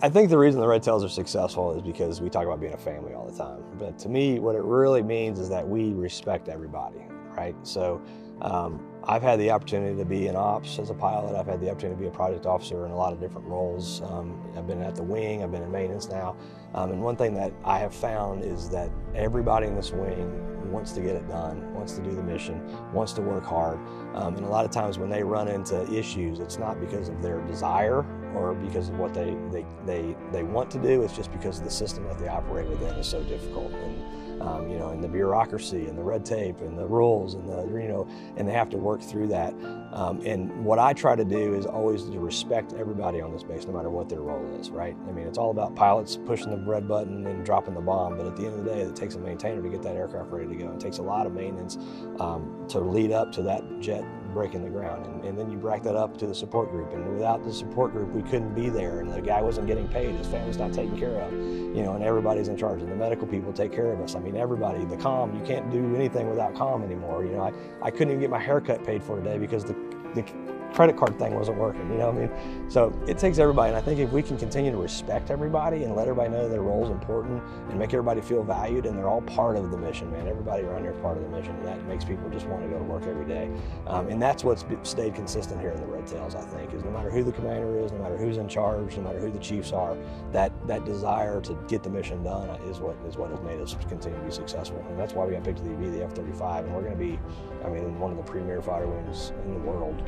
I think the reason the Red Tails are successful is because we talk about being a family all the time. But to me, what it really means is that we respect everybody, right? So I've had the opportunity to be in ops as a pilot. I've had the opportunity to be a project officer in a lot of different roles. I've been at the wing, I've been in maintenance now. And one thing that I have found is that everybody in this wing wants to get it done, wants to do the mission, wants to work hard. And a lot of times when they run into issues, it's not because of their desire or because of what they want to do. It's just because the system that they operate within is so difficult. And you know, and the bureaucracy and the red tape and the rules and and they have to work through that. And what I try to do is always to respect everybody on this base, no matter what their role is, right? I mean, it's all about pilots pushing the red button and dropping the bomb, but at the end of the day, it takes a maintainer to get that aircraft ready to go. It takes a lot of maintenance to lead up to that jet breaking the ground, and then you back that up to the support group, and without the support group we couldn't be there, and the guy wasn't getting paid, his family's not taken care of, and everybody's in charge, and the medical people take care of us. I mean, everybody, the comm, you can't do anything without comm anymore. I couldn't even get my haircut paid for today because the credit card thing wasn't working, you know what I mean? So it takes everybody, and I think if we can continue to respect everybody and let everybody know their role is important and make everybody feel valued and they're all part of the mission, man, everybody around here is part of the mission, and that makes people just want to go to work every day. And that's what's stayed consistent here in the Red Tails, I think, is no matter who the commander is, no matter who's in charge, no matter who the chiefs are, that desire to get the mission done is what has made us continue to be successful. And that's why we got picked to be the F-35, and we're going to be, I mean, one of the premier fighter wings in the world.